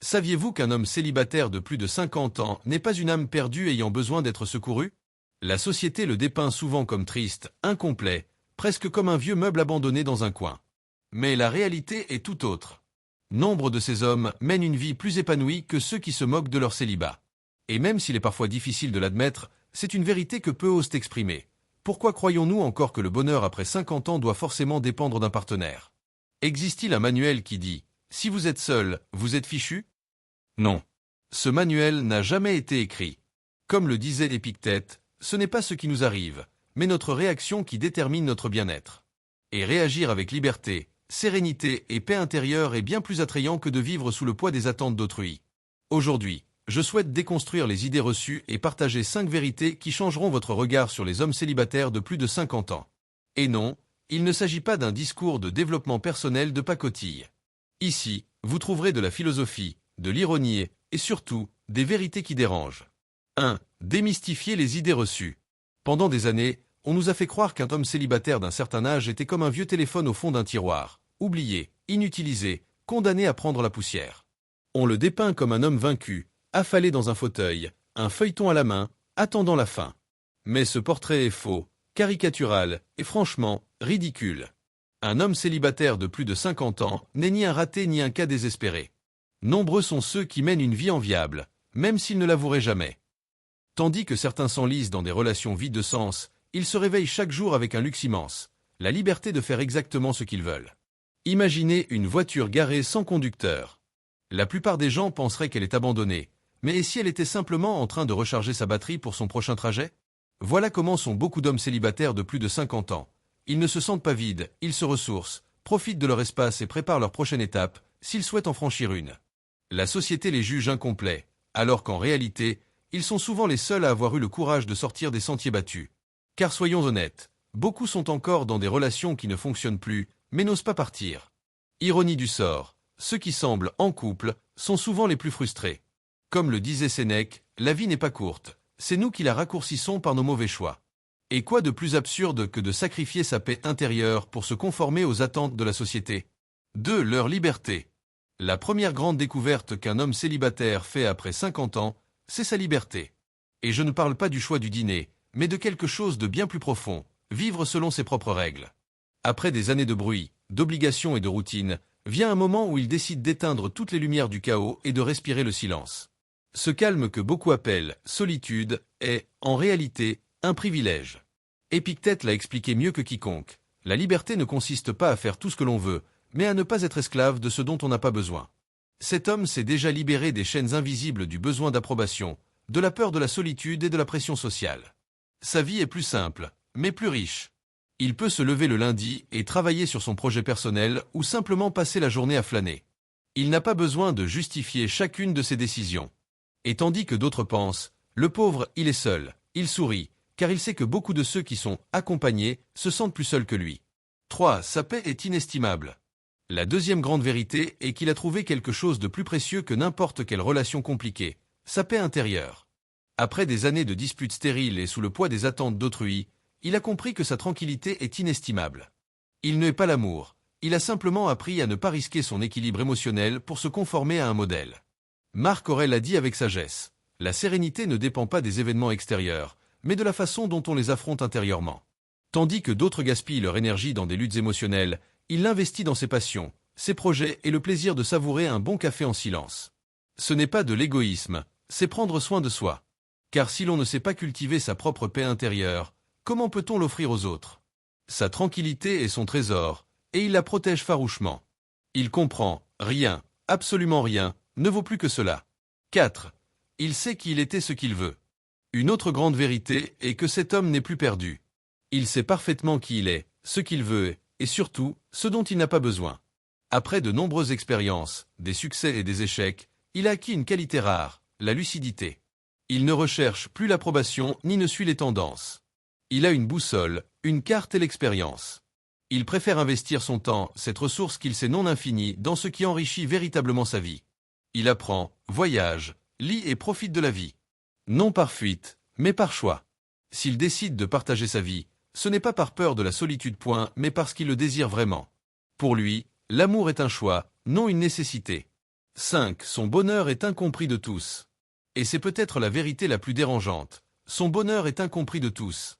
Saviez-vous qu'un homme célibataire de plus de 50 ans n'est pas une âme perdue ayant besoin d'être secourue? La société le dépeint souvent comme triste, incomplet, presque comme un vieux meuble abandonné dans un coin. Mais la réalité est tout autre. Nombre de ces hommes mènent une vie plus épanouie que ceux qui se moquent de leur célibat. Et même s'il est parfois difficile de l'admettre, c'est une vérité que peu osent exprimer. Pourquoi croyons-nous encore que le bonheur après 50 ans doit forcément dépendre d'un partenaire? Existe-t-il un manuel qui dit « Si vous êtes seul, vous êtes fichu » ? Non. Ce manuel n'a jamais été écrit. Comme le disait Épictète, ce n'est pas ce qui nous arrive, mais notre réaction qui détermine notre bien-être. Et réagir avec liberté, sérénité et paix intérieure est bien plus attrayant que de vivre sous le poids des attentes d'autrui. Aujourd'hui, je souhaite déconstruire les idées reçues et partager 5 vérités qui changeront votre regard sur les hommes célibataires de plus de 50 ans. Et non, il ne s'agit pas d'un discours de développement personnel de pacotille. Ici, vous trouverez de la philosophie, de l'ironie et surtout, des vérités qui dérangent. 1. Démystifier les idées reçues. Pendant des années, on nous a fait croire qu'un homme célibataire d'un certain âge était comme un vieux téléphone au fond d'un tiroir, oublié, inutilisé, condamné à prendre la poussière. On le dépeint comme un homme vaincu, affalé dans un fauteuil, un feuilleton à la main, attendant la fin. Mais ce portrait est faux, caricatural et franchement, ridicule. Un homme célibataire de plus de 50 ans n'est ni un raté ni un cas désespéré. Nombreux sont ceux qui mènent une vie enviable, même s'ils ne l'avoueraient jamais. Tandis que certains s'enlisent dans des relations vides de sens, ils se réveillent chaque jour avec un luxe immense, la liberté de faire exactement ce qu'ils veulent. Imaginez une voiture garée sans conducteur. La plupart des gens penseraient qu'elle est abandonnée, mais et si elle était simplement en train de recharger sa batterie pour son prochain trajet? Voilà comment sont beaucoup d'hommes célibataires de plus de 50 ans. Ils ne se sentent pas vides, ils se ressourcent, profitent de leur espace et préparent leur prochaine étape, s'ils souhaitent en franchir une. La société les juge incomplets, alors qu'en réalité, ils sont souvent les seuls à avoir eu le courage de sortir des sentiers battus. Car soyons honnêtes, beaucoup sont encore dans des relations qui ne fonctionnent plus, mais n'osent pas partir. Ironie du sort, ceux qui semblent en couple sont souvent les plus frustrés. Comme le disait Sénèque, la vie n'est pas courte, c'est nous qui la raccourcissons par nos mauvais choix. Et quoi de plus absurde que de sacrifier sa paix intérieure pour se conformer aux attentes de la société? 2. Leur liberté. La première grande découverte qu'un homme célibataire fait après 50 ans, c'est sa liberté. Et je ne parle pas du choix du dîner, mais de quelque chose de bien plus profond, vivre selon ses propres règles. Après des années de bruit, d'obligations et de routine, vient un moment où il décide d'éteindre toutes les lumières du chaos et de respirer le silence. Ce calme que beaucoup appellent solitude est, en réalité, un privilège. Épictète l'a expliqué mieux que quiconque. La liberté ne consiste pas à faire tout ce que l'on veut, mais à ne pas être esclave de ce dont on n'a pas besoin. Cet homme s'est déjà libéré des chaînes invisibles du besoin d'approbation, de la peur de la solitude et de la pression sociale. Sa vie est plus simple, mais plus riche. Il peut se lever le lundi et travailler sur son projet personnel ou simplement passer la journée à flâner. Il n'a pas besoin de justifier chacune de ses décisions. Et tandis que d'autres pensent, le pauvre, il est seul, il sourit, car il sait que beaucoup de ceux qui sont accompagnés se sentent plus seuls que lui. 3. Sa paix est inestimable. La deuxième grande vérité est qu'il a trouvé quelque chose de plus précieux que n'importe quelle relation compliquée, sa paix intérieure. Après des années de disputes stériles et sous le poids des attentes d'autrui, il a compris que sa tranquillité est inestimable. Il n'est pas l'amour, il a simplement appris à ne pas risquer son équilibre émotionnel pour se conformer à un modèle. Marc Aurèle a dit avec sagesse, la sérénité ne dépend pas des événements extérieurs, mais de la façon dont on les affronte intérieurement. Tandis que d'autres gaspillent leur énergie dans des luttes émotionnelles, il l'investit dans ses passions, ses projets et le plaisir de savourer un bon café en silence. Ce n'est pas de l'égoïsme, c'est prendre soin de soi. Car si l'on ne sait pas cultiver sa propre paix intérieure, comment peut-on l'offrir aux autres? Sa tranquillité est son trésor, et il la protège farouchement. Il comprend, rien, absolument rien, ne vaut plus que cela. 4. Il sait qu'il était ce qu'il veut. Une autre grande vérité est que cet homme n'est plus perdu. Il sait parfaitement qui il est, ce qu'il veut et surtout, ce dont il n'a pas besoin. Après de nombreuses expériences, des succès et des échecs, il a acquis une qualité rare, la lucidité. Il ne recherche plus l'approbation ni ne suit les tendances. Il a une boussole, une carte et l'expérience. Il préfère investir son temps, cette ressource qu'il sait non infinie, dans ce qui enrichit véritablement sa vie. Il apprend, voyage, lit et profite de la vie. Non par fuite, mais par choix. S'il décide de partager sa vie, ce n'est pas par peur de la solitude mais parce qu'il le désire vraiment. Pour lui, l'amour est un choix, non une nécessité. 5. Son bonheur est incompris de tous. Et c'est peut-être la vérité la plus dérangeante. Son bonheur est incompris de tous.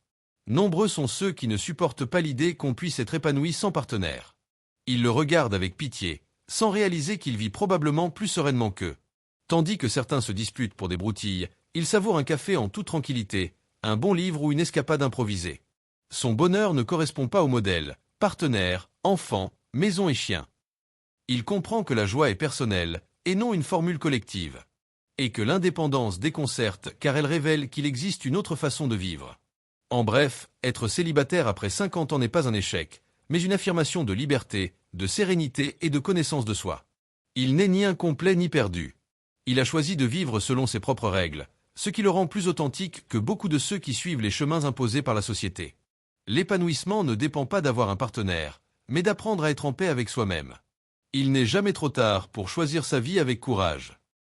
Nombreux sont ceux qui ne supportent pas l'idée qu'on puisse être épanoui sans partenaire. Ils le regardent avec pitié, sans réaliser qu'il vit probablement plus sereinement qu'eux. Tandis que certains se disputent pour des broutilles, il savoure un café en toute tranquillité, un bon livre ou une escapade improvisée. Son bonheur ne correspond pas au modèle, partenaire, enfant, maison et chien. Il comprend que la joie est personnelle, et non une formule collective. Et que l'indépendance déconcerte car elle révèle qu'il existe une autre façon de vivre. En bref, être célibataire après 50 ans n'est pas un échec, mais une affirmation de liberté, de sérénité et de connaissance de soi. Il n'est ni incomplet ni perdu. Il a choisi de vivre selon ses propres règles, ce qui le rend plus authentique que beaucoup de ceux qui suivent les chemins imposés par la société. L'épanouissement ne dépend pas d'avoir un partenaire, mais d'apprendre à être en paix avec soi-même. Il n'est jamais trop tard pour choisir sa vie avec courage.